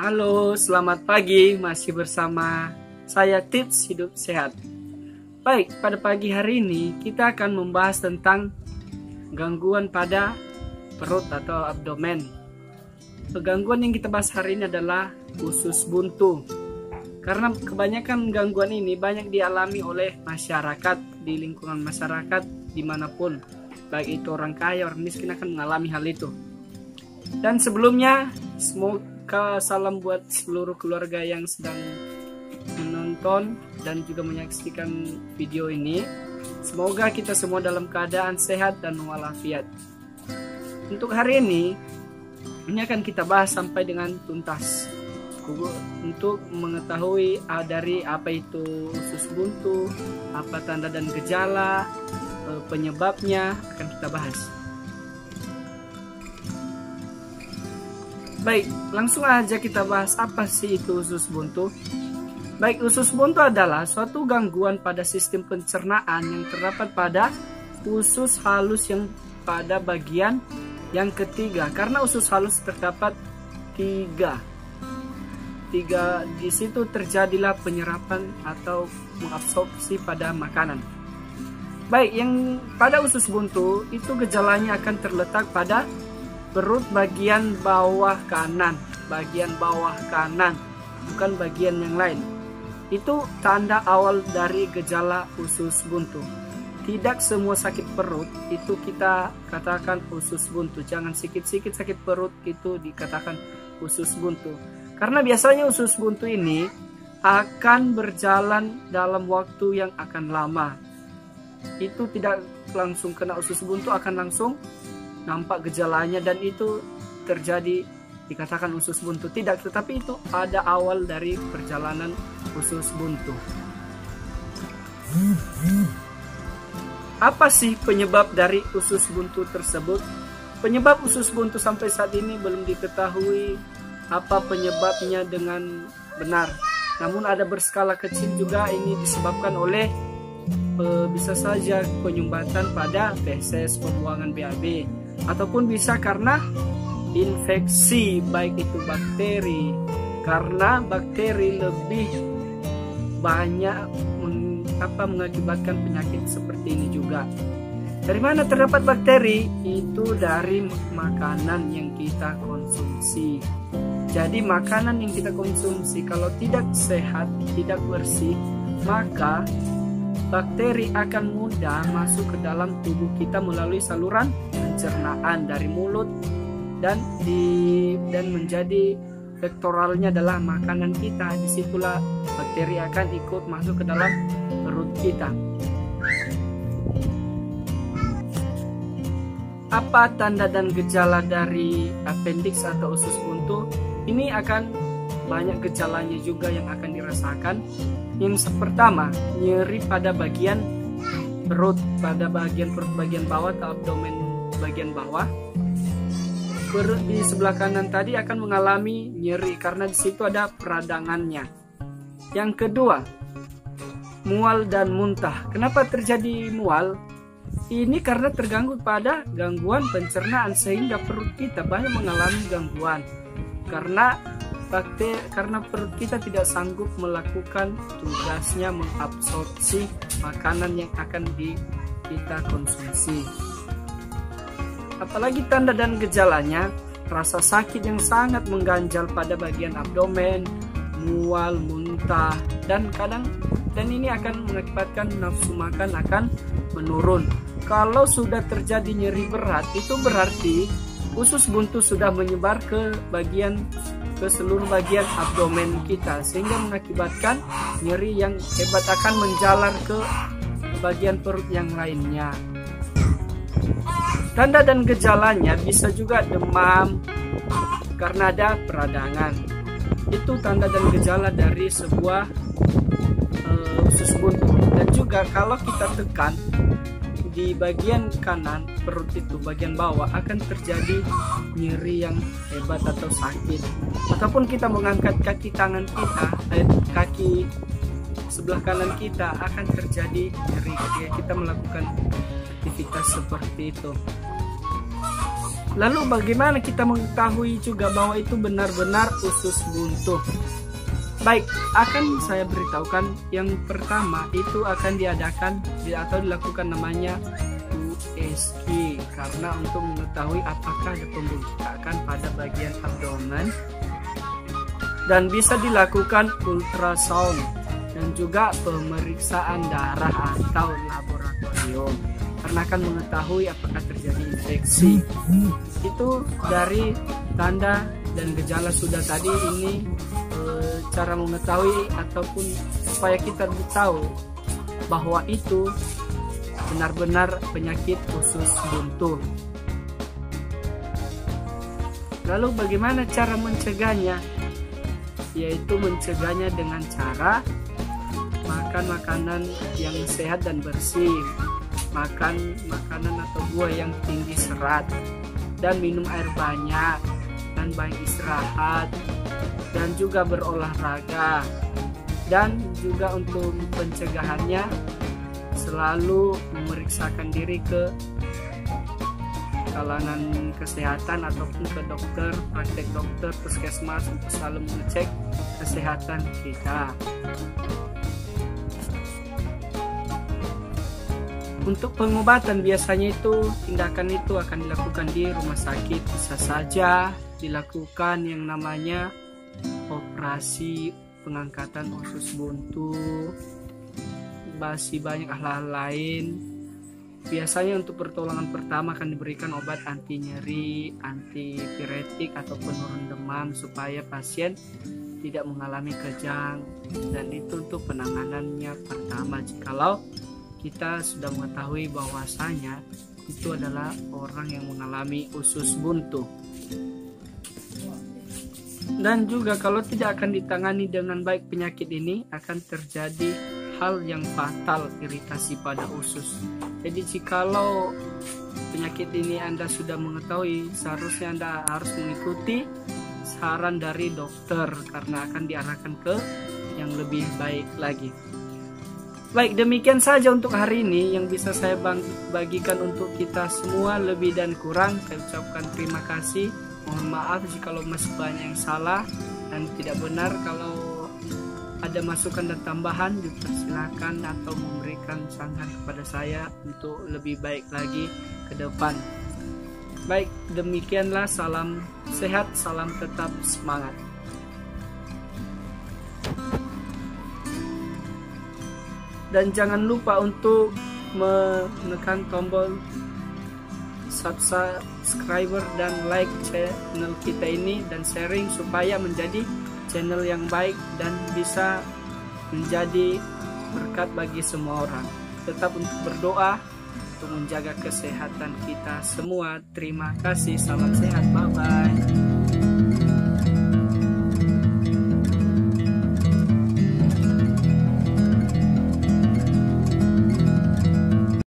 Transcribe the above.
Halo, selamat pagi. Masih bersama saya Tips Hidup Sehat. Baik, pada pagi hari ini kita akan membahas tentang gangguan pada perut atau abdomen. Gangguan yang kita bahas hari ini adalah usus buntu. Karena kebanyakan gangguan ini banyak dialami oleh masyarakat, di lingkungan masyarakat dimanapun. Baik itu orang kaya, orang miskin akan mengalami hal itu. Dan sebelumnya, semoga salam buat seluruh keluarga yang sedang menonton dan juga menyaksikan video ini. Semoga kita semua dalam keadaan sehat dan walafiat. Untuk hari ini akan kita bahas sampai dengan tuntas untuk mengetahui dari apa itu usus buntu, apa tanda dan gejala, penyebabnya akan kita bahas. Baik, langsung aja kita bahas apa sih itu usus buntu. Baik, usus buntu adalah suatu gangguan pada sistem pencernaan yang terdapat pada usus halus yang pada bagian yang ketiga. Karena usus halus terdapat tiga, di situ terjadilah penyerapan atau mengabsorpsi pada makanan. Baik, yang pada usus buntu itu gejalanya akan terletak pada perut bagian bawah kanan, bukan bagian yang lain. Itu tanda awal dari gejala usus buntu. Tidak semua sakit perut itu kita katakan usus buntu. Jangan sikit-sikit sakit perut itu dikatakan usus buntu. Karena biasanya usus buntu ini akan berjalan dalam waktu yang akan lama. Itu tidak langsung kena usus buntu, akan langsung nampak gejalanya dan itu terjadi dikatakan usus buntu. Tidak, tetapi itu ada awal dari perjalanan usus buntu. Apa sih penyebab dari usus buntu tersebut? Penyebab usus buntu sampai saat ini belum diketahui apa penyebabnya dengan benar. Namun ada berskala kecil juga ini disebabkan oleh bisa saja penyumbatan pada feses, pembuangan BAB, ataupun bisa karena infeksi baik itu bakteri, karena bakteri lebih banyak mengakibatkan penyakit seperti ini juga. Dari mana terdapat bakteri? Itu dari makanan yang kita konsumsi. Jadi makanan yang kita konsumsi kalau tidak sehat, tidak bersih, maka bakteri akan mudah masuk ke dalam tubuh kita melalui saluran pencernaan dari mulut dan menjadi vektoralnya adalah makanan kita. Disitulah bakteri akan ikut masuk ke dalam perut kita. Apa tanda dan gejala dari appendix atau usus buntu? Ini akan banyak gejalanya juga yang akan dirasakan. Yang pertama, nyeri pada bagian perut, bagian bawah atau abdomen bagian bawah. Perut di sebelah kanan tadi akan mengalami nyeri karena di situ ada peradangannya. Yang kedua, mual dan muntah. Kenapa terjadi mual? Ini karena terganggu pada gangguan pencernaan sehingga perut kita banyak mengalami gangguan. Karena perut kita tidak sanggup melakukan tugasnya mengabsorpsi makanan yang akan kita konsumsi. Apalagi tanda dan gejalanya, rasa sakit yang sangat mengganjal pada bagian abdomen, mual, muntah, dan ini akan mengakibatkan nafsu makan akan menurun. Kalau sudah terjadi nyeri berat, itu berarti usus buntu sudah menyebar ke seluruh bagian abdomen kita, sehingga mengakibatkan nyeri yang hebat akan menjalar ke bagian perut yang lainnya. Tanda dan gejalanya bisa juga demam karena ada peradangan. Itu tanda dan gejala dari sebuah usus buntu. Dan juga kalau kita tekan di bagian kanan perut itu, bagian bawah, akan terjadi nyeri yang hebat atau sakit. Ataupun kita mengangkat kaki tangan kita, kaki sebelah kanan kita akan terjadi nyeri ketika kita melakukan aktivitas seperti itu. Lalu bagaimana kita mengetahui juga bahwa itu benar-benar usus buntu? Baik, akan saya beritahukan. Yang pertama itu akan diadakan atau dilakukan namanya USG, karena untuk mengetahui apakah ada pembengkakan pada bagian abdomen, dan bisa dilakukan ultrasound dan juga pemeriksaan darah atau laboratorium, karena akan mengetahui apakah terjadi infeksi. Itu dari tanda dan gejala sudah tadi. Ini cara mengetahui ataupun supaya kita tahu bahwa itu benar-benar penyakit usus buntu. Lalu bagaimana cara mencegahnya? Yaitu mencegahnya dengan cara makan makanan yang sehat dan bersih, makan makanan atau buah yang tinggi serat, dan minum air banyak, dan banyak istirahat, dan juga berolahraga. Dan juga untuk pencegahannya selalu memeriksakan diri ke kalangan kesehatan ataupun ke dokter, praktek dokter, puskesmas untuk selalu mengecek kesehatan kita. Untuk pengobatan biasanya itu tindakan itu akan dilakukan di rumah sakit. Bisa saja dilakukan yang namanya operasi pengangkatan usus buntu, masih banyak hal-hal lain. Biasanya untuk pertolongan pertama akan diberikan obat anti nyeri, antipiretik atau penurun demam supaya pasien tidak mengalami kejang, dan itu untuk penanganannya pertama jikalau kita sudah mengetahui bahwasanya itu adalah orang yang mengalami usus buntu. Dan juga kalau tidak akan ditangani dengan baik penyakit ini, akan terjadi hal yang fatal, iritasi pada usus. Jadi jikalau penyakit ini Anda sudah mengetahui, seharusnya Anda harus mengikuti saran dari dokter, karena akan diarahkan ke yang lebih baik lagi. Baik, demikian saja untuk hari ini yang bisa saya bagikan untuk kita semua. Lebih dan kurang saya ucapkan terima kasih. Mohon maaf jika masih banyak yang salah dan tidak benar. Kalau ada masukan dan tambahan, dipersilakan atau memberikan saran kepada saya untuk lebih baik lagi ke depan. Baik, demikianlah. Salam sehat, salam tetap semangat. Dan jangan lupa untuk menekan tombol subscriber dan like channel kita ini, dan sharing supaya menjadi channel yang baik dan bisa menjadi berkat bagi semua orang. Tetap untuk berdoa untuk menjaga kesehatan kita semua. Terima kasih, salam sehat, bye bye.